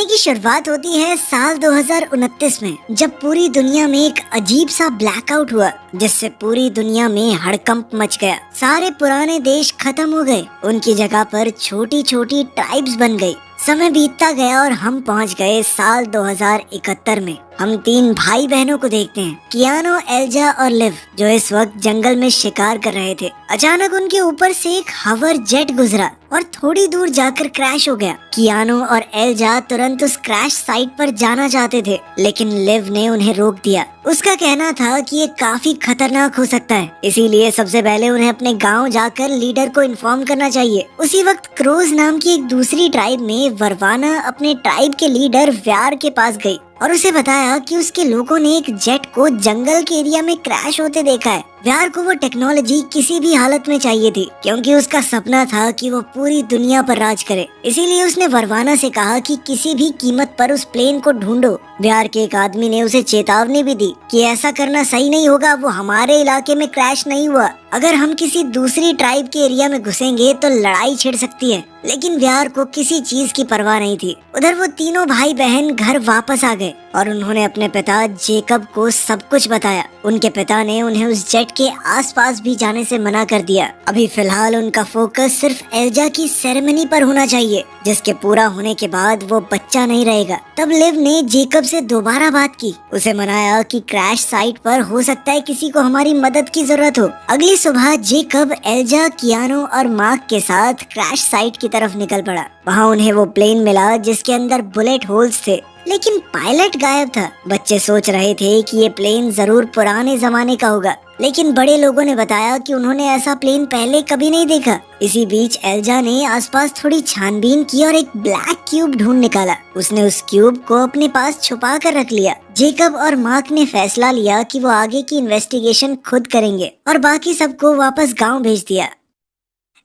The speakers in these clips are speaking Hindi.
कहानी की शुरुआत होती है साल 2029 में, जब पूरी दुनिया में एक अजीब सा ब्लैकआउट हुआ जिससे पूरी दुनिया में हड़कंप मच गया। सारे पुराने देश खत्म हो गए, उनकी जगह पर छोटी छोटी ट्राइब्स बन गई। समय बीतता गया और हम पहुंच गए साल 2071 में। हम तीन भाई बहनों को देखते हैं, कियानो, एल्जा और लिव, जो इस वक्त जंगल में शिकार कर रहे थे। अचानक उनके ऊपर से एक हवर जेट गुजरा और थोड़ी दूर जाकर क्रैश हो गया। कियानो और एल्जा तुरंत उस क्रैश साइट पर जाना चाहते थे, लेकिन लिव ने उन्हें रोक दिया। उसका कहना था कि ये काफी खतरनाक हो सकता है, इसीलिए सबसे पहले उन्हें अपने गांव जाकर लीडर को इन्फॉर्म करना चाहिए। उसी वक्त क्रोज नाम की एक दूसरी ट्राइब में वर्वाना अपने ट्राइब के लीडर व्यार के पास गई और उसे बताया कि उसके लोगों ने एक जेट को जंगल के एरिया में क्रैश होते देखा है। व्यार को वो टेक्नोलॉजी किसी भी हालत में चाहिए थी, क्योंकि उसका सपना था कि वो पूरी दुनिया पर राज करे। इसीलिए उसने वर्वाना से कहा कि किसी भी कीमत पर उस प्लेन को ढूंढो। व्यार के एक आदमी ने उसे चेतावनी भी दी कि ऐसा करना सही नहीं होगा, वो हमारे इलाके में क्रैश नहीं हुआ। अगर हम किसी दूसरी ट्राइब के एरिया में घुसेंगे तो लड़ाई छिड़ सकती है। लेकिन व्यार को किसी चीज की परवाह नहीं थी। उधर वो तीनों भाई बहन घर वापस आ गए और उन्होंने अपने पिता जेकब को सब कुछ बताया। उनके पिता ने उन्हें उस जेट के आसपास भी जाने से मना कर दिया। अभी फिलहाल उनका फोकस सिर्फ एल्जा की सेरेमनी पर होना चाहिए, जिसके पूरा होने के बाद वो बच्चा नहीं रहेगा। तब लिव ने जेकब से दोबारा बात की, उसे मनाया कि क्रैश साइट पर हो सकता है किसी को हमारी मदद की जरूरत हो। अगली सुबह जेकब, एल्जा, कियानो और मार्क के साथ क्रैश साइट की तरफ निकल पड़ा। वहाँ उन्हें वो प्लेन मिला जिसके अंदर बुलेट होल्स थे, लेकिन पायलट गायब था। बच्चे सोच रहे थे कि ये प्लेन जरूर पुराने जमाने का होगा, लेकिन बड़े लोगों ने बताया कि उन्होंने ऐसा प्लेन पहले कभी नहीं देखा। इसी बीच एल्जा ने आसपास थोड़ी छानबीन की और एक ब्लैक क्यूब ढूंढ निकाला। उसने उस क्यूब को अपने पास छुपा कर रख लिया। जेकब और मार्क ने फैसला लिया कि वो आगे की इन्वेस्टिगेशन खुद करेंगे और बाकी सबको वापस गांव भेज दिया।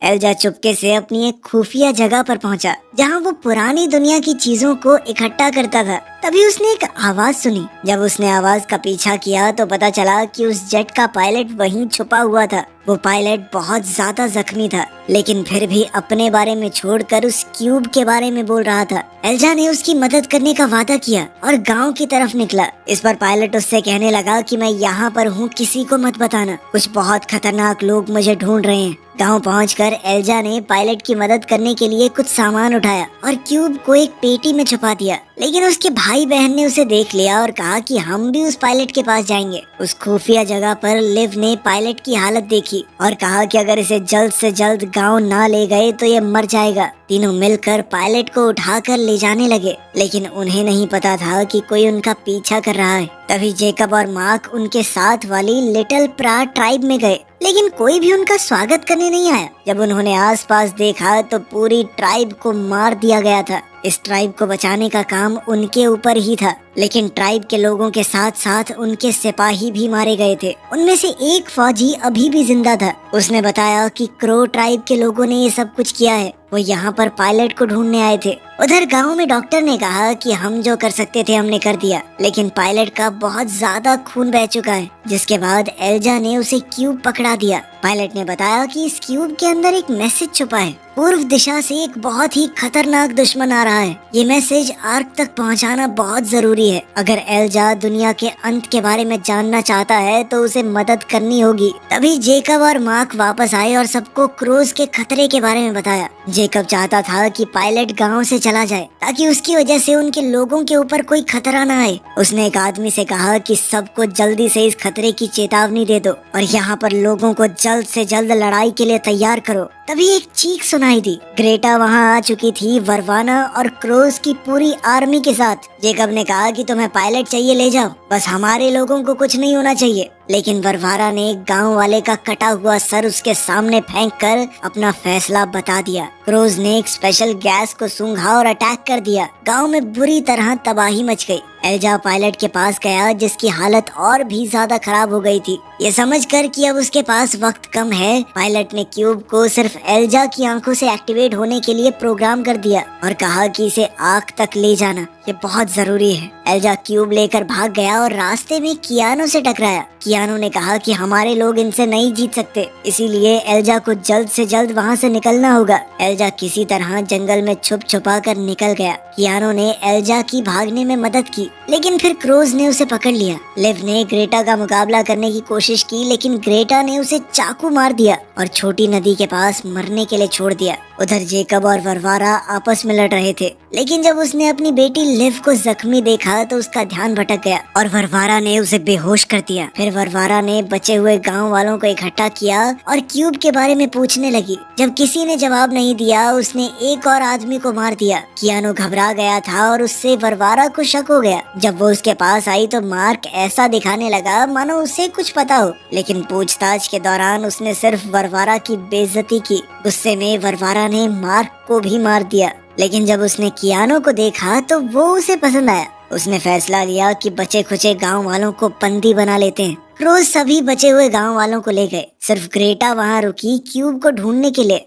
एल्जा चुपके से अपनी एक खुफिया जगह पर पहुंचा, जहां वो पुरानी दुनिया की चीजों को इकट्ठा करता था। तभी उसने एक आवाज सुनी। जब उसने आवाज का पीछा किया तो पता चला कि उस जेट का पायलट वहीं छुपा हुआ था। वो पायलट बहुत ज्यादा जख्मी था, लेकिन फिर भी अपने बारे में छोड़कर उस क्यूब के बारे में बोल रहा था। एल्जा ने उसकी मदद करने का वादा किया और गांव की तरफ निकला। इस पर पायलट उससे कहने लगा कि मैं यहाँ पर हूँ, किसी को मत बताना, कुछ बहुत खतरनाक लोग मुझे ढूंढ रहे हैं। गांव पहुंचकर एल्जा ने पायलट की मदद करने के लिए कुछ सामान उठाया और क्यूब को एक पेटी में छुपा दिया। लेकिन उसके भाई बहन ने उसे देख लिया और कहा कि हम भी उस पायलट के पास जाएंगे। उस खुफिया जगह पर लिव ने पायलट की हालत देखी और कहा कि अगर इसे जल्द से जल्द गांव ना ले गए तो ये मर जाएगा। तीनों मिलकर पायलट को उठाकर ले जाने लगे, लेकिन उन्हें नहीं पता था कि कोई उनका पीछा कर रहा है। तभी जेकब और मार्क उनके साथ वाली लिटिल प्रा ट्राइब में गए, लेकिन कोई भी उनका स्वागत करने नहीं आया। जब उन्होंने आसपास देखा तो पूरी ट्राइब को मार दिया गया था। इस ट्राइब को बचाने का काम उनके ऊपर ही था, लेकिन ट्राइब के लोगों के साथ साथ उनके सिपाही भी मारे गए थे। उनमें से एक फौजी अभी भी जिंदा था। उसने बताया कि क्रो ट्राइब के लोगों ने ये सब कुछ किया है, वो यहाँ पर पायलट को ढूंढने आए थे। उधर गांव में डॉक्टर ने कहा कि हम जो कर सकते थे हमने कर दिया, लेकिन पायलट का बहुत ज्यादा खून बह चुका है। जिसके बाद एल्जा ने उसे क्यूब पकड़ा दिया। पायलट ने बताया कि इस क्यूब के अंदर एक मैसेज छुपा है। पूर्व दिशा से एक बहुत ही खतरनाक दुश्मन आ रहा है। ये मैसेज आर्क तक पहुंचाना बहुत जरूरी है। अगर एल्जा दुनिया के अंत के बारे में जानना चाहता है तो उसे मदद करनी होगी। तभी जेकब और मार्क वापस आए और सबको क्रोज के खतरे के बारे में बताया। जेकब चाहता था कि पायलट गांव से चला जाए ताकि उसकी वजह से उनके लोगों के ऊपर कोई खतरा न आए। उसने एक आदमी से कहा कि सबको जल्दी से इस खतरे की चेतावनी दे दो और यहाँ पर लोगों को जल्द से जल्द लड़ाई के लिए तैयार करो। तभी एक चीख सुनाई दी। ग्रेटा वहाँ आ चुकी थी, वर्वाना और क्रोज की पूरी आर्मी के साथ। जेकब ने कहा कि तुम्हें पायलट चाहिए, ले जाओ, बस हमारे लोगों को कुछ नहीं होना चाहिए। लेकिन वर्वारा ने गांव वाले का कटा हुआ सर उसके सामने फेंक कर अपना फैसला बता दिया। क्रोज ने एक स्पेशल गैस को सूंघा और अटैक कर दिया। गांव में बुरी तरह तबाही मच गई। एल्जा पायलट के पास गया, जिसकी हालत और भी ज्यादा खराब हो गई थी। ये समझकर कि अब उसके पास वक्त कम है, पायलट ने क्यूब को सिर्फ सिर्फ एल्जा की आंखों से एक्टिवेट होने के लिए प्रोग्राम कर दिया और कहा कि इसे आग तक ले जाना ये बहुत जरूरी है। एल्जा क्यूब लेकर भाग गया और रास्ते में कियानो से टकराया। कियानो ने कहा कि हमारे लोग इनसे नहीं जीत सकते, इसीलिए एल्जा को जल्द से जल्द वहाँ से निकलना होगा। एल्जा किसी तरह जंगल में छुप छुपा कर निकल गया। कियानो ने एल्जा की भागने में मदद की, लेकिन फिर क्रोज ने उसे पकड़ लिया। लिव ने ग्रेटा का मुकाबला करने की कोशिश की, लेकिन ग्रेटा ने उसे चाकू मार दिया और छोटी नदी के पास मरने के लिए छोड़ दिया। उधर जेकब और वरवारा आपस में लड़ रहे थे, लेकिन जब उसने अपनी बेटी लिव को जख्मी देखा तो उसका ध्यान भटक गया और वरवारा ने उसे बेहोश कर दिया। फिर वरवारा ने बचे हुए गांव वालों को इकट्ठा किया और क्यूब के बारे में पूछने लगी। जब किसी ने जवाब नहीं दिया, उसने एक और आदमी को मार दिया। कियानो घबरा गया था और उससे वरवारा को शक हो गया। जब वो उसके पास आई तो मार्क ऐसा दिखाने लगा मानो उसे कुछ पता हो, लेकिन पूछताछ के दौरान उसने सिर्फ वरवारा की बेइज्जती की। गुस्से में वरवारा ने मार्क को भी मार दिया, लेकिन जब उसने कियानो को देखा तो वो उसे पसंद आया। उसने फैसला लिया कि बचे खुचे गांव वालों को बंदी बना लेते हैं। रोज सभी बचे हुए गांव वालों को ले गए, सिर्फ ग्रेटा वहां रुकी क्यूब को ढूंढने के लिए।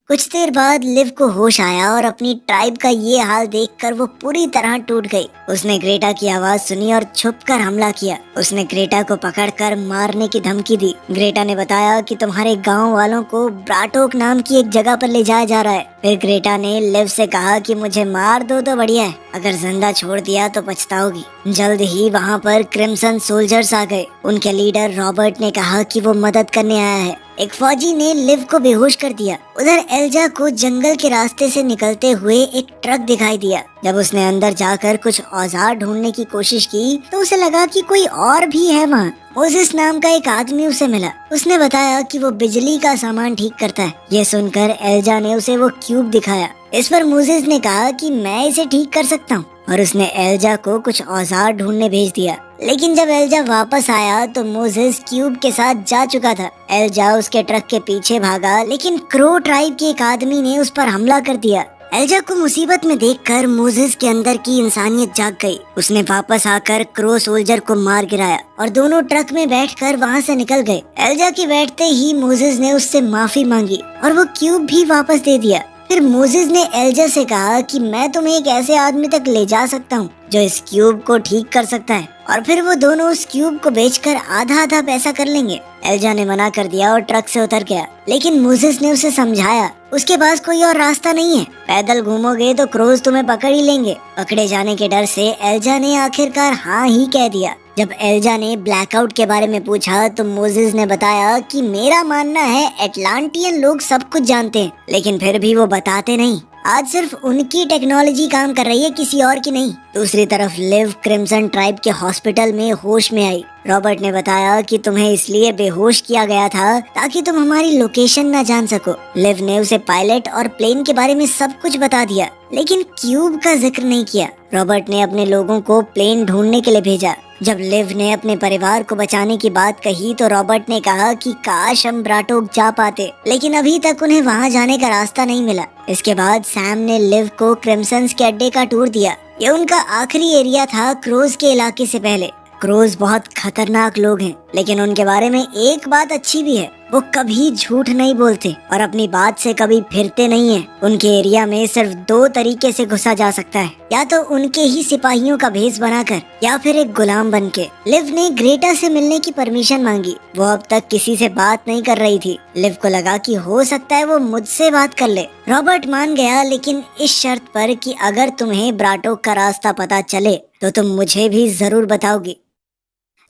कुछ देर बाद लिव को होश आया और अपनी ट्राइब का ये हाल देखकर वो पूरी तरह टूट गई। उसने ग्रेटा की आवाज सुनी और छुपकर हमला किया। उसने ग्रेटा को पकड़कर मारने की धमकी दी। ग्रेटा ने बताया कि तुम्हारे गांव वालों को ब्राटोक नाम की एक जगह पर ले जाया जा रहा है। फिर ग्रेटा ने लिव से कहा कि मुझे मार दो तो बढ़िया है, अगर जिंदा छोड़ दिया तो पछताओगी। जल्द ही वहाँ पर क्रिम्सन सोल्जर्स आ गए। उनके लीडर रॉबर्ट ने कहा कि वो मदद करने आया है। एक फौजी ने लिव को बेहोश कर दिया। उधर एल्जा को जंगल के रास्ते से निकलते हुए एक ट्रक दिखाई दिया। जब उसने अंदर जाकर कुछ औजार ढूंढने की कोशिश की तो उसे लगा कि कोई और भी है वहाँ। मोजेस नाम का एक आदमी उसे मिला। उसने बताया कि वो बिजली का सामान ठीक करता है। ये सुनकर एल्जा ने उसे वो क्यूब दिखाया। इस पर मोजेस ने कहा कि मैं इसे ठीक कर सकता हूँ और उसने एल्जा को कुछ औजार ढूंढने भेज दिया। लेकिन जब एल्जा वापस आया तो मोजेस क्यूब के साथ जा चुका था। एल्जा उसके ट्रक के पीछे भागा, लेकिन क्रो ट्राइब के एक आदमी ने उस पर हमला कर दिया। एल्जा को मुसीबत में देखकर मोजेस के अंदर की इंसानियत जाग गई। उसने वापस आकर क्रो सोल्जर को मार गिराया और दोनों ट्रक में बैठकर वहां से निकल गए। एल्जा के बैठते ही मोजेस ने उससे माफी मांगी और वो क्यूब भी वापस दे दिया। फिर मोजेस ने एल्जा से कहा कि मैं तुम्हें एक ऐसे आदमी तक ले जा सकता हूँ जो इस क्यूब को ठीक कर सकता है, और फिर वो दोनों उस क्यूब को बेचकर आधा आधा पैसा कर लेंगे। एल्जा ने मना कर दिया और ट्रक से उतर गया, लेकिन मोजेस ने उसे समझाया उसके पास कोई और रास्ता नहीं है। पैदल घूमोगे तो क्रोज तुम्हें पकड़ ही लेंगे। पकड़े जाने के डर से एल्जा ने आखिरकार हाँ ही कह दिया। जब एल्जा ने ब्लैकआउट के बारे में पूछा तो मोजेस ने बताया कि मेरा मानना है एटलांटियन लोग सब कुछ जानते हैं, लेकिन फिर भी वो बताते नहीं। आज सिर्फ उनकी टेक्नोलॉजी काम कर रही है, किसी और की नहीं। दूसरी तरफ लिव क्रिम्सन ट्राइब के हॉस्पिटल में होश में आई। रॉबर्ट ने बताया कि तुम्हें इसलिए बेहोश किया गया था ताकि तुम हमारी लोकेशन न जान सको। लिव ने उसे पायलट और प्लेन के बारे में सब कुछ बता दिया, लेकिन क्यूब का जिक्र नहीं किया। रॉबर्ट ने अपने लोगों को प्लेन ढूंढने के लिए भेजा। जब लिव ने अपने परिवार को बचाने की बात कही तो रॉबर्ट ने कहा कि काश हम ब्राटोक जा पाते, लेकिन अभी तक उन्हें वहां जाने का रास्ता नहीं मिला। इसके बाद सैम ने लिव को क्रिम्सन्स के अड्डे का टूर दिया। ये उनका आखिरी एरिया था क्रोज के इलाके से पहले। क्रोज बहुत खतरनाक लोग हैं, लेकिन उनके बारे में एक बात अच्छी भी है, वो कभी झूठ नहीं बोलते और अपनी बात से कभी फिरते नहीं हैं। उनके एरिया में सिर्फ दो तरीके से घुसा जा सकता है, या तो उनके ही सिपाहियों का भेष बनाकर या फिर एक गुलाम बनके। लिव ने ग्रेटा से मिलने की परमिशन मांगी। वो अब तक किसी से बात नहीं कर रही थी। लिव को लगा कि हो सकता है वो मुझसे बात कर ले। रॉबर्ट मान गया, लेकिन इस शर्त पर कि अगर तुम्हें ब्राटोक का रास्ता पता चले तो तुम मुझे भी जरूर बताओगी।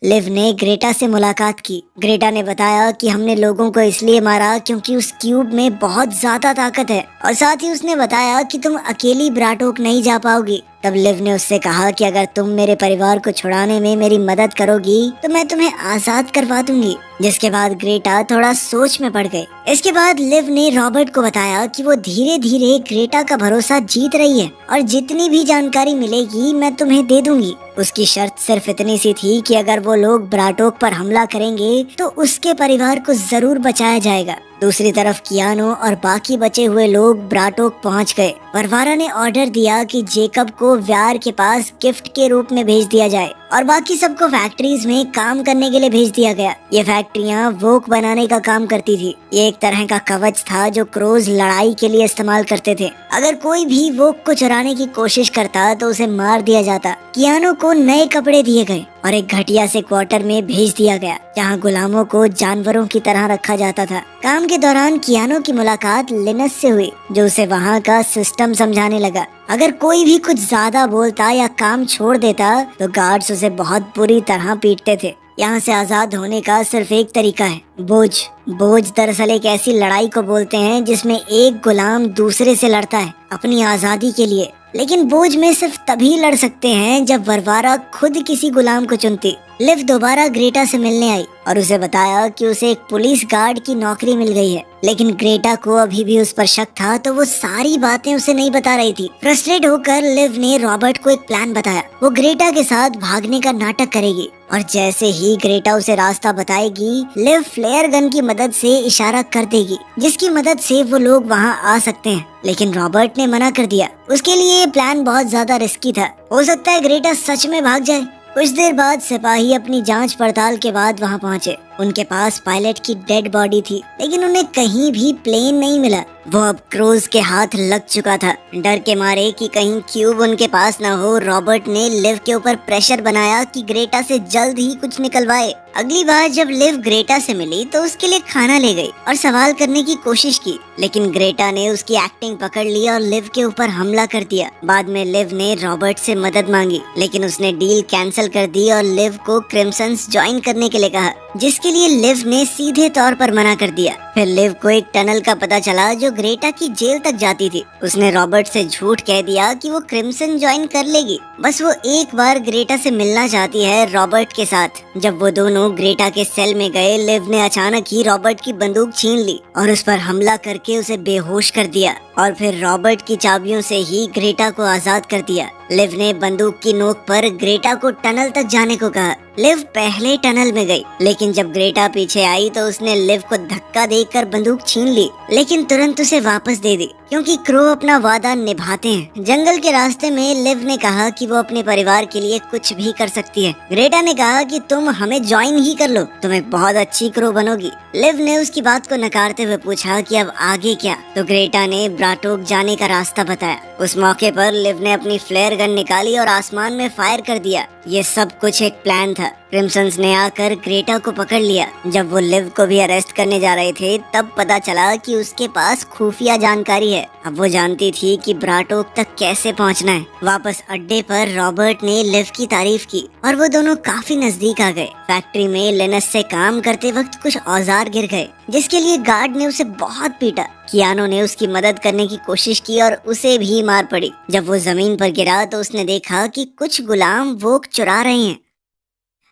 लिव ने ग्रेटा से मुलाकात की। ग्रेटा ने बताया कि हमने लोगों को इसलिए मारा क्योंकि उस क्यूब में बहुत ज्यादा ताकत है, और साथ ही उसने बताया कि तुम अकेली ब्राटोक नहीं जा पाओगी। तब लिव ने उससे कहा कि अगर तुम मेरे परिवार को छुड़ाने में मेरी मदद करोगी तो मैं तुम्हें आजाद करवा दूंगी। जिसके बाद ग्रेटा थोड़ा सोच में पड़ गई। इसके बाद लिव ने रॉबर्ट को बताया कि वो धीरे धीरे ग्रेटा का भरोसा जीत रही है और जितनी भी जानकारी मिलेगी मैं तुम्हें दे दूंगी। उसकी शर्त सिर्फ इतनी सी थी कि अगर वो लोग ब्राटोक पर हमला करेंगे तो उसके परिवार को जरूर बचाया जाएगा। दूसरी तरफ कियानो और बाकी बचे हुए लोग ब्राटोक पहुंच गए। वरवारा ने ऑर्डर दिया कि जेकब को व्यार के पास गिफ्ट के रूप में भेज दिया जाए। और बाकी सबको फैक्ट्रीज में काम करने के लिए भेज दिया गया। ये फैक्ट्रियाँ वोक बनाने का काम करती थी। ये एक तरह का कवच था जो क्रोज लड़ाई के लिए इस्तेमाल करते थे। अगर कोई भी वोक को चुराने की कोशिश करता तो उसे मार दिया जाता। कियानो को नए कपड़े दिए गए और एक घटिया से क्वार्टर में भेज दिया गया जहाँ गुलामों को जानवरों की तरह रखा जाता था। काम के दौरान कियानो की मुलाकात लिनस से हुई जो उसे वहाँ का सिस्टम समझाने लगा। अगर कोई भी कुछ ज्यादा बोलता या काम छोड़ देता तो गार्ड्स उसे बहुत बुरी तरह पीटते थे। यहाँ से आजाद होने का सिर्फ एक तरीका है, बोझ। बोझ दरअसल एक ऐसी लड़ाई को बोलते हैं जिसमें एक गुलाम दूसरे से लड़ता है अपनी आजादी के लिए। लेकिन बोझ में सिर्फ तभी लड़ सकते हैं जब वरवारा खुद किसी गुलाम को चुनती। लिव दोबारा ग्रेटा से मिलने आई और उसे बताया कि उसे एक पुलिस गार्ड की नौकरी मिल गई है। लेकिन ग्रेटा को अभी भी उस पर शक था तो वो सारी बातें उसे नहीं बता रही थी। फ्रस्ट्रेट होकर लिव ने रॉबर्ट को एक प्लान बताया। वो ग्रेटा के साथ भागने का नाटक करेगी और जैसे ही ग्रेटा उसे रास्ता बताएगी लिव फ्लेयर गन की मदद से इशारा कर देगी जिसकी मदद से वो लोग वहाँ आ सकते हैं। लेकिन रॉबर्ट ने मना कर दिया। उसके लिए ये प्लान बहुत ज्यादा रिस्की था। हो सकता है ग्रेटा सच में भाग जाए। कुछ देर बाद सिपाही अपनी जांच पड़ताल के बाद वहां पहुंचे। उनके पास पायलट की डेड बॉडी थी लेकिन उन्हें कहीं भी प्लेन नहीं मिला। वो अब क्रूज के हाथ लग चुका था। डर के मारे कि कहीं क्यूब उनके पास न हो, रॉबर्ट ने लिव के ऊपर प्रेशर बनाया कि ग्रेटा से जल्द ही कुछ निकलवाए। अगली बार जब लिव ग्रेटा से मिली तो उसके लिए खाना ले गई और सवाल करने की कोशिश की। लेकिन ग्रेटा ने उसकी एक्टिंग पकड़ ली और लिव के ऊपर हमला कर दिया। बाद में लिव ने रॉबर्ट से मदद मांगी लेकिन उसने डील कैंसिल कर दी और लिव को क्रिम्सन्स ज्वाइन करने के लिए कहा जिसके लिए लिव ने सीधे तौर पर मना कर दिया। फिर लिव को एक टनल का पता चला जो ग्रेटा की जेल तक जाती थी। उसने रॉबर्ट से झूठ कह दिया कि वो क्रिम्सन ज्वाइन कर लेगी, बस वो एक बार ग्रेटा से मिलना चाहती है रॉबर्ट के साथ। जब वो दोनों ग्रेटा के सेल में गए लिव ने अचानक ही रॉबर्ट की बंदूक छीन ली और उस पर हमला करके उसे बेहोश कर दिया और फिर रॉबर्ट की चाबियों से ही ग्रेटा को आजाद कर दिया। लिव ने बंदूक की नोक पर ग्रेटा को टनल तक जाने को कहा। लिव पहले टनल में गई लेकिन जब ग्रेटा पीछे आई तो उसने लिव को धक्का देकर बंदूक छीन ली लेकिन तुरंत उसे वापस दे दी क्योंकि क्रो अपना वादा निभाते हैं। जंगल के रास्ते में लिव ने कहा कि वो अपने परिवार के लिए कुछ भी कर सकती है। ग्रेटा ने कहा कि तुम हमें ज्वाइन ही कर लो, तुम एक बहुत अच्छी क्रो बनोगी। लिव ने उसकी बात को नकारते हुए पूछा कि अब आगे क्या, तो ग्रेटा ने ब्राटोक जाने का रास्ता बताया। उस मौके पर लिव ने अपनी फ्लेयर गन निकाली और आसमान में फायर कर दिया। ये सब कुछ एक प्लान था। क्रिम्सन्स ने आकर ग्रेटा को पकड़ लिया। जब वो लिव को भी अरेस्ट करने जा रहे थे तब पता चला कि उसके पास खुफिया जानकारी है। अब वो जानती थी कि ब्राटोक तक कैसे पहुंचना है। वापस अड्डे पर रॉबर्ट ने लिव की तारीफ की और वो दोनों काफी नजदीक आ गए। फैक्ट्री में लिनस से काम करते वक्त कुछ औजार गिर गए जिसके लिए गार्ड ने उसे बहुत पीटा। कियानो ने उसकी मदद करने की कोशिश की और उसे भी मार पड़ी। जब वो जमीन पर गिरा तो उसने देखा कि कुछ गुलाम वोक चुरा रहे हैं।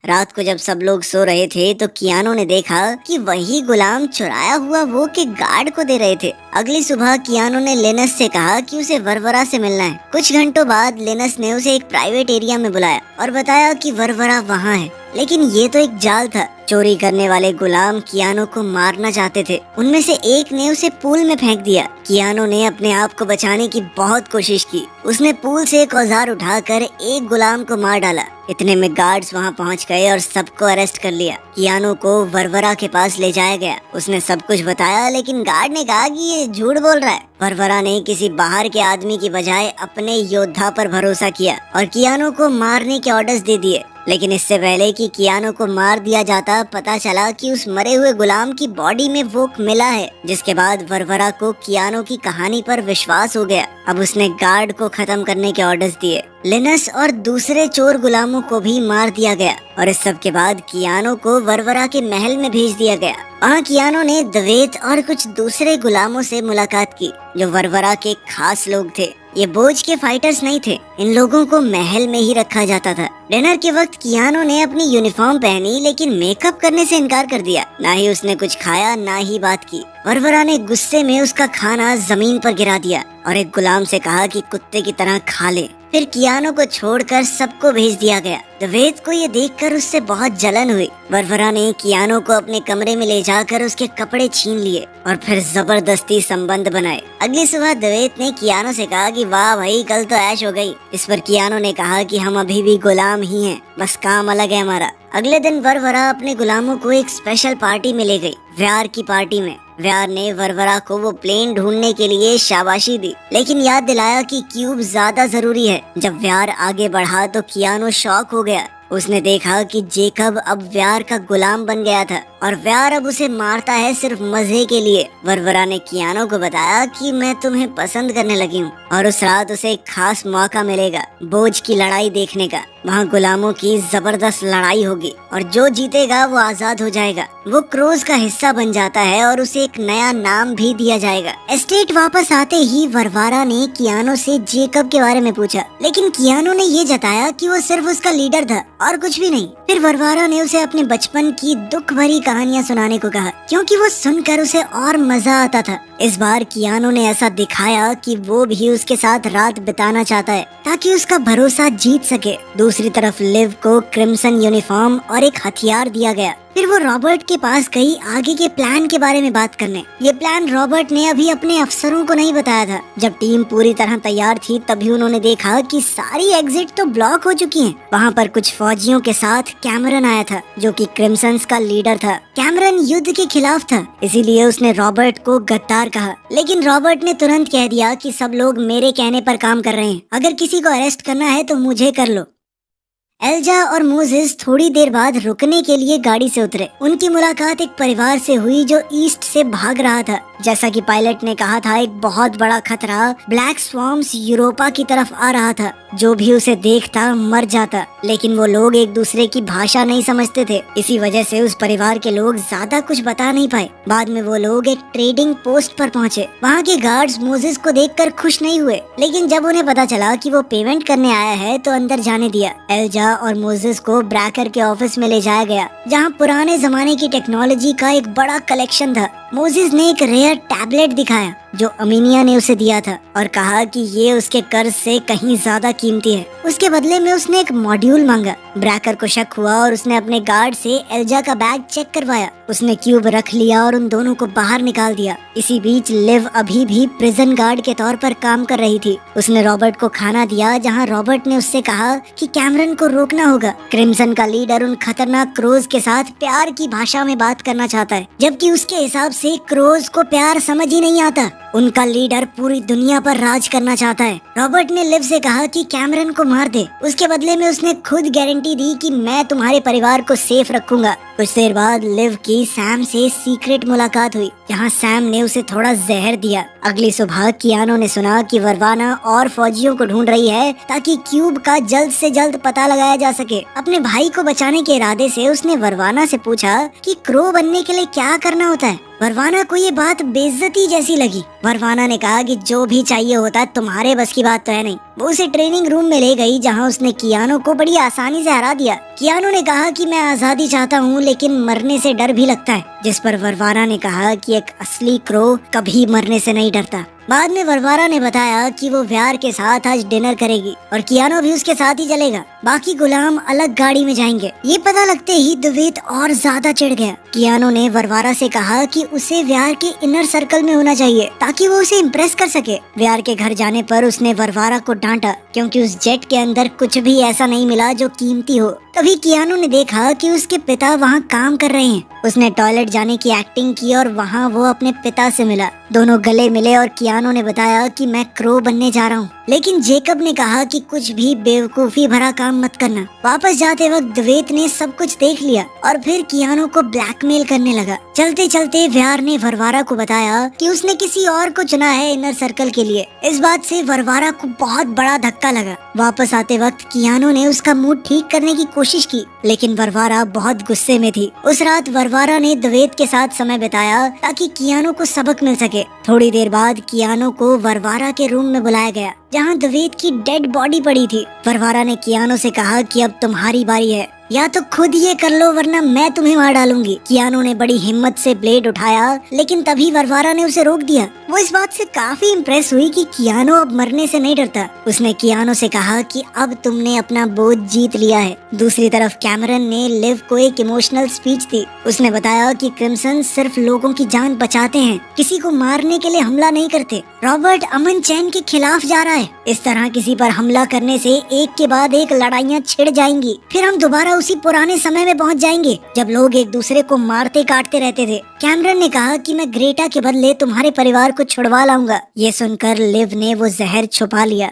रात को जब सब लोग सो रहे थे तो कियानो ने देखा कि वही गुलाम चुराया हुआ वो के गार्ड को दे रहे थे। अगली सुबह कियानो ने लिनस से कहा कि उसे वरवरा से मिलना है। कुछ घंटों बाद लिनस ने उसे एक प्राइवेट एरिया में बुलाया और बताया कि वरवरा वहाँ है। लेकिन ये तो एक जाल था। चोरी करने वाले गुलाम कियानो को मारना चाहते थे। उनमें से एक ने उसे पूल में फेंक दिया। कियानो ने अपने आप को बचाने की बहुत कोशिश की। उसने पूल से एक औजार उठाकर एक गुलाम को मार डाला। इतने में गार्ड्स वहां पहुंच गए और सबको अरेस्ट कर लिया। कियानो को वरवरा के पास ले जाया गया। उसने सब कुछ बताया लेकिन गार्ड ने कहा कि ये झूठ बोल रहा है। वरवरा ने किसी बाहर के आदमी की बजाय अपने योद्धा पर भरोसा किया और कियानो को मारने के ऑर्डर्स दे दिए। लेकिन इससे पहले कि कियानो को मार दिया जाता पता चला कि उस मरे हुए गुलाम की बॉडी में वोक मिला है। जिसके बाद वरवरा को कियानो की कहानी पर विश्वास हो गया। अब उसने गार्ड को खत्म करने के ऑर्डर्स दिए। लिनस और दूसरे चोर गुलामों को भी मार दिया गया और इस सब के बाद कियानो को वरवरा के महल में भेज दिया गया। वहाँ कियानो ने द्वेत और कुछ दूसरे गुलामों से मुलाकात की जो वरवरा के खास लोग थे। ये बोझ के फाइटर्स नहीं थे। इन लोगों को महल में ही रखा जाता था। डिनर के वक्त कियानो ने अपनी यूनिफॉर्म पहनी लेकिन मेकअप करने से इनकार कर दिया। ना ही उसने कुछ खाया ना ही बात की। वरवरा ने गुस्से में उसका खाना जमीन पर गिरा दिया और एक गुलाम से कहा कि कुत्ते की तरह खा ले। फिर कियानो को छोड़कर सबको भेज दिया गया। द्वैत को ये देखकर उससे बहुत जलन हुई। वरवरा ने कियानो को अपने कमरे में ले जाकर उसके कपड़े छीन लिए और फिर जबरदस्ती संबंध बनाए। अगली सुबह द्वैत ने कियानो से कहा कि वाह भाई, कल तो ऐश हो गई। इस पर कियानो ने कहा कि हम अभी भी गुलाम ही हैं, बस काम अलग है हमारा। अगले दिन वरवरा अपने गुलामों को एक स्पेशल पार्टी में ले गई, व्यार की पार्टी में। व्यार ने वरवरा को वो प्लेन ढूंढने के लिए शाबाशी दी, लेकिन याद दिलाया कि क्यूब ज्यादा जरूरी है। जब व्यार आगे बढ़ा तो कियानो शॉक हो गया। उसने देखा कि जेकब अब व्यार का गुलाम बन गया था और व्यार अब उसे मारता है सिर्फ मजे के लिए। वरवरा ने कियानो को बताया कि मैं तुम्हें पसंद करने लगी हूँ और उस रात उसे एक खास मौका मिलेगा बोझ की लड़ाई देखने का। वहाँ गुलामों की जबरदस्त लड़ाई होगी और जो जीतेगा वो आजाद हो जाएगा। वो क्रोज का हिस्सा बन जाता है और उसे एक नया नाम भी दिया जाएगा। एस्टेट वापस आते ही वरवरा ने कियानो से जेकब के बारे में पूछा, लेकिन कियानो ने ये जताया कि वो सिर्फ उसका लीडर था और कुछ भी नहीं। फिर वरवरा ने उसे अपने बचपन की दुख भरी कहानियां सुनाने को कहा, क्योंकि वो सुनकर उसे और मजा आता था। इस बार कियानो ने ऐसा दिखाया कि वो भी उसके साथ रात बिताना चाहता है ताकि उसका भरोसा जीत सके। दूसरी तरफ लिव को क्रिम्सन यूनिफॉर्म और एक हथियार दिया गया। फिर वो रॉबर्ट के पास गई आगे के प्लान के बारे में बात करने। ये प्लान रॉबर्ट ने अभी अपने अफसरों को नहीं बताया था। जब टीम पूरी तरह तैयार थी तभी उन्होंने देखा कि सारी एग्जिट तो ब्लॉक हो चुकी हैं। वहाँ पर कुछ फौजियों के साथ कैमरन आया था जो कि क्रिम्सन्स का लीडर था। कैमरन युद्ध के खिलाफ था, इसीलिए उसने रॉबर्ट को गद्दार कहा, लेकिन रॉबर्ट ने तुरंत कह दिया कि सब लोग मेरे कहने पर काम कर रहे हैं, अगर किसी को अरेस्ट करना है तो मुझे कर लो। एल्जा और मोजेस थोड़ी देर बाद रुकने के लिए गाड़ी से उतरे। उनकी मुलाकात एक परिवार से हुई जो ईस्ट से भाग रहा था। जैसा कि पायलट ने कहा था, एक बहुत बड़ा खतरा ब्लैक स्वॉर्म्स यूरोपा की तरफ आ रहा था। जो भी उसे देखता मर जाता, लेकिन वो लोग एक दूसरे की भाषा नहीं समझते थे। इसी वजह से उस परिवार के लोग ज्यादा कुछ बता नहीं पाए। बाद में वो लोग एक ट्रेडिंग पोस्ट पर पहुंचे। वहाँ के गार्ड्स मोजेस को देखकर खुश नहीं हुए, लेकिन जब उन्हें पता चला कि वो पेमेंट करने आया है तो अंदर जाने दिया। एल्जा और मोजेस को ब्रैकर के ऑफिस में ले जाया गया, जहाँ पुराने जमाने की टेक्नोलॉजी का एक बड़ा कलेक्शन था। मोजेस ने एक रेयर टैबलेट दिखाया जो अमीनिया ने उसे दिया था और कहा कि ये उसके कर्ज से कहीं ज्यादा कीमती है। उसके बदले में उसने एक मॉड्यूल मांगा। ब्रैकर को शक हुआ और उसने अपने गार्ड से एल्जा का बैग चेक करवाया। उसने क्यूब रख लिया और उन दोनों को बाहर निकाल दिया। इसी बीच लिव अभी भी प्रिजन गार्ड के तौर पर काम कर रही थी। उसने रॉबर्ट को खाना दिया, जहाँ रॉबर्ट ने उससे कहा कि कैमरन को रोकना होगा। क्रिम्सन का लीडर उन खतरनाक क्रोज के साथ प्यार की भाषा में बात करना चाहता है, जबकि उसके हिसाब से क्रोज को प्यार समझ ही नहीं आता। उनका लीडर पूरी दुनिया पर राज करना चाहता है। रॉबर्ट ने लिव से कहा कि कैमरन को मार दे। उसके बदले में उसने खुद गारंटी दी कि मैं तुम्हारे परिवार को सेफ रखूंगा। कुछ देर बाद लिव की सैम से सीक्रेट मुलाकात हुई, जहां सैम ने उसे थोड़ा जहर दिया। अगली सुबह कियानो ने सुना कि वरवाना और फौजियों को ढूंढ रही है ताकि क्यूब का जल्द से जल्द पता लगाया जा सके। अपने भाई को बचाने के इरादे से उसने वरवाना से पूछा कि क्रो बनने के लिए क्या करना होता है। वरवाना को ये बात बेइज्जती जैसी लगी। वरवाना ने कहा कि जो भी चाहिए होता है तुम्हारे बस की बात तो है नहीं। वो उसे ट्रेनिंग रूम में ले गई, जहां उसने कियानो को बड़ी आसानी से हरा दिया। कियानो ने कहा कि मैं आजादी चाहता हूँ, लेकिन मरने से डर भी लगता है। जिस पर वरवाना ने कहा कि एक असली क्रो कभी मरने से नहीं डरता। बाद में वरवारा ने बताया कि वो व्यार के साथ आज डिनर करेगी और कियानो भी उसके साथ ही चलेगा। बाकी गुलाम अलग गाड़ी में जाएंगे। ये पता लगते ही द्वैत और ज्यादा चिढ़ गया। कियानो ने वरवारा से कहा कि उसे व्यार के इनर सर्कल में होना चाहिए ताकि वो उसे इम्प्रेस कर सके। व्यार के घर जाने पर उसने वरवारा को डांटा, क्योंकि उस जेट के अंदर कुछ भी ऐसा नहीं मिला जो कीमती हो। तभी कियानो ने देखा कि उसके पिता वहाँ काम कर रहे हैं। उसने टॉयलेट जाने की एक्टिंग की और वहाँ वो अपने पिता से मिला। दोनों गले मिले और कियानो ने बताया कि मैं क्रो बनने जा रहा हूँ, लेकिन जेकब ने कहा कि कुछ भी बेवकूफी भरा काम मत करना। वापस जाते वक्त द्वैत ने सब कुछ देख लिया और फिर कियानो को ब्लैकमेल करने लगा। चलते चलते व्यार ने वरवारा को बताया कि उसने किसी और को चुना है इनर सर्कल के लिए। इस बात से वरवारा को बहुत बड़ा धक्का लगा। वापस आते वक्त कियानो ने उसका मूड ठीक करने की कोशिश की, लेकिन वरवारा बहुत गुस्से में थी। उस रात वरवारा ने द्वैत के साथ समय बिताया ताकि कियानो को सबक मिल सके। थोड़ी देर बाद कियानो को वरवारा के रूम में बुलाया गया, जहाँ द्वैत की डेड बॉडी पड़ी थी। वरवारा ने कियानो से कहा कि अब तुम्हारी बारी है। या तो खुद ये कर लो वरना मैं तुम्हें मार डालूंगी। कियानो ने बड़ी हिम्मत से ब्लेड उठाया, लेकिन तभी वरवारा ने उसे रोक दिया। वो इस बात से काफी इम्प्रेस हुई कि कियानो अब मरने से नहीं डरता। उसने कियानो से कहा कि अब तुमने अपना बोझ जीत लिया है। दूसरी तरफ कैमरन ने लिव को एक इमोशनल स्पीच दी। उसने बताया कि क्रिम्सन सिर्फ लोगों की जान बचाते हैं, किसी को मारने के लिए हमला नहीं करते। रॉबर्ट अमन चैन के खिलाफ जा रहा है। इस तरह किसी पर हमला करने से एक के बाद एक लड़ाइयाँ छिड़ जाएंगी। फिर हम दोबारा उसी पुराने समय में पहुंच जाएंगे जब लोग एक दूसरे को मारते काटते रहते थे। कैमरन ने कहा कि मैं ग्रेटा के बदले तुम्हारे परिवार को छुड़वा लाऊंगा। ये सुनकर लिव ने वो जहर छुपा लिया।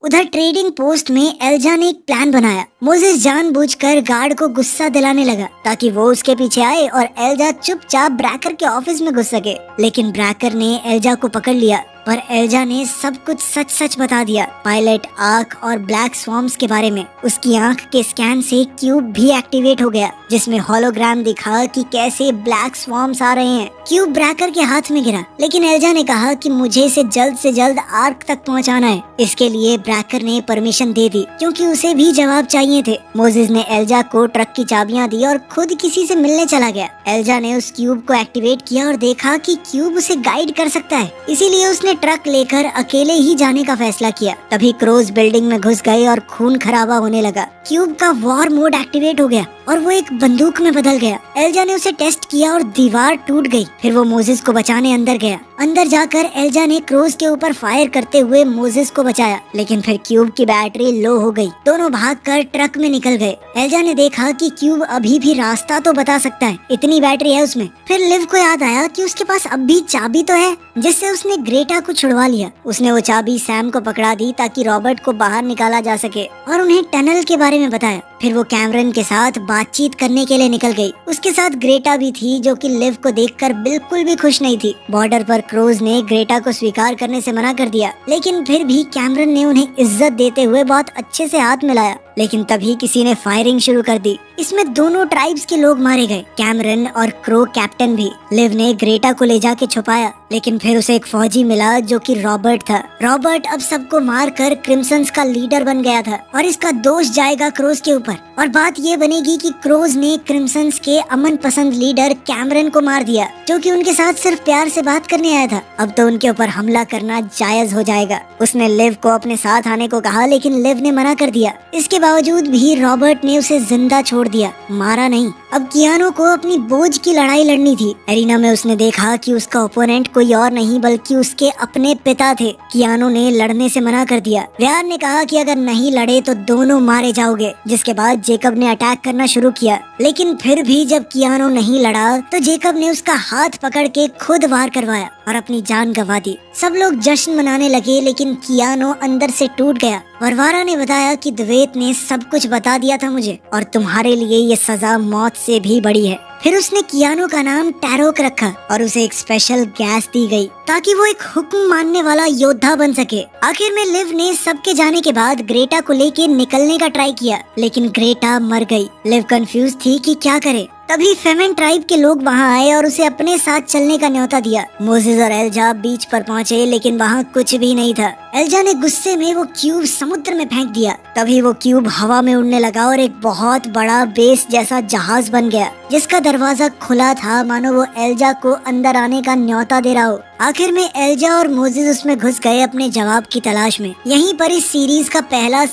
उधर ट्रेडिंग पोस्ट में एल्जा ने एक प्लान बनाया। मोजेस जानबूझकर गार्ड को गुस्सा दिलाने लगा ताकि वो उसके पीछे आए और एल्जा चुपचाप ब्रैकर के ऑफिस में घुस सके। लेकिन ब्रैकर ने एल्जा को पकड़ लिया, पर एल्जा ने सब कुछ सच सच बता दिया। पायलट आर्क और ब्लैक स्वॉर्म्स के बारे में। उसकी आंख के स्कैन से क्यूब भी एक्टिवेट हो गया, जिसमें होलोग्राम दिखा कि कैसे ब्लैक स्वॉर्म्स आ रहे हैं। क्यूब ब्रैकर के हाथ में गिरा, लेकिन एल्जा ने कहा कि मुझे इसे जल्द से जल्द आर्क तक पहुंचाना है। इसके लिए ब्रैकर ने परमिशन दे दी, क्योंकि उसे भी जवाब चाहिए थे। मोजेस ने एल्जा को ट्रक की चाबियां दी और खुद किसी से मिलने चला गया। एल्जा ने उस क्यूब को एक्टिवेट किया और देखा कि क्यूब उसे गाइड कर सकता है, इसीलिए उसने ट्रक लेकर अकेले ही जाने का फैसला किया। तभी क्रोज बिल्डिंग में घुस गए और खून खराबा होने लगा। क्यूब का वॉर मोड एक्टिवेट हो गया और वो एक बंदूक में बदल गया। एल्जा ने उसे टेस्ट किया और दीवार टूट गई। फिर वो मोजेस को बचाने अंदर गया। अंदर जाकर एल्जा ने क्रोज के ऊपर फायर करते हुए मोजेस को बचाया, लेकिन फिर क्यूब की बैटरी लो हो गई। दोनों भागकर ट्रक में निकल गए। एल्जा ने देखा कि क्यूब अभी भी रास्ता तो बता सकता है, इतनी बैटरी है उसमें। फिर लिव को याद आया कि उसके पास अब भी चाबी तो है, जिससे उसने ग्रेटा को छुड़वा लिया। उसने वो चाबी सैम को पकड़ा दी ताकि रॉबर्ट को बाहर निकाला जा सके और उन्हें टनल के बारे में बताया। फिर वो कैमरन के साथ बातचीत करने के लिए निकल गई। उसके साथ ग्रेटा भी थी, जो कि लिव को देखकर बिल्कुल भी खुश नहीं थी। बॉर्डर पर क्रोज ने ग्रेटा को स्वीकार करने से मना कर दिया, लेकिन फिर भी कैमरन ने उन्हें इज्जत देते हुए बहुत अच्छे से हाथ मिलाया। लेकिन तभी किसी ने फायरिंग शुरू कर दी। इसमें दोनों ट्राइब्स के लोग मारे गए, कैमरन और क्रो कैप्टन भी। लिव ने ग्रेटा को ले जाके छुपाया, लेकिन फिर उसे एक फौजी मिला जो कि रॉबर्ट था। रॉबर्ट अब सबको मारकर क्रिम्संस का लीडर बन गया था और इसका दोष जाएगा क्रोज के ऊपर। और बात ये बनेगी कि क्रोज ने क्रिम्संस के अमन पसंद लीडर कैमरन को मार दिया, जो कि उनके साथ सिर्फ प्यार से बात करने आया था। अब तो उनके ऊपर हमला करना जायज हो जाएगा। उसने लिव को अपने साथ आने को कहा, लेकिन लिव ने मना कर दिया। इसके बावजूद भी रॉबर्ट ने उसे जिंदा छोड़ दिया, मारा नहीं। अब कियानो को अपनी बोझ की लड़ाई लड़नी थी। एरिना में उसने देखा कि उसका ओपोनेंट कोई और नहीं बल्कि उसके अपने पिता थे। कियानो ने लड़ने से मना कर दिया। व्यान ने कहा कि अगर नहीं लड़े तो दोनों मारे जाओगे। जिसके बाद जेकब ने अटैक करना शुरू किया, लेकिन फिर भी जब कियानो नहीं लड़ा तो जेकब ने उसका हाथ पकड़ के खुद वार करवाया और अपनी जान गंवा दी। सब लोग जश्न मनाने लगे, लेकिन कियानो अंदर से टूट गया। वरवारा ने बताया कि द्वेत ने सब कुछ बता दिया था मुझे, और तुम्हारे लिए ये सजा मौत से भी बड़ी है। फिर उसने कियानो का नाम टैरोक रखा और उसे एक स्पेशल गैस दी गई ताकि वो एक हुक्म मानने वाला योद्धा बन सके। आखिर में लिव ने सबके जाने के बाद ग्रेटा को लेके निकलने का ट्राई किया, लेकिन ग्रेटा मर गई। लिव कंफ्यूज थी कि क्या करे। तभी फेमेन ट्राइब के लोग वहाँ आए और उसे अपने साथ चलने का न्योता दिया। मोजेस और एल्जा बीच पर पहुँचे, लेकिन वहाँ कुछ भी नहीं था। एल्जा ने गुस्से में वो क्यूब समुद्र में फेंक दिया। तभी वो क्यूब हवा में उड़ने लगा और एक बहुत बड़ा बेस जैसा जहाज बन गया, जिसका दरवाजा खुला था, मानो वो एल्जा को अंदर आने का न्योता दे रहा हो। आखिर में एल्जा और मोजेस उसमें घुस गए अपने जवाब की तलाश में। यहीं पर इस सीरीज का पहला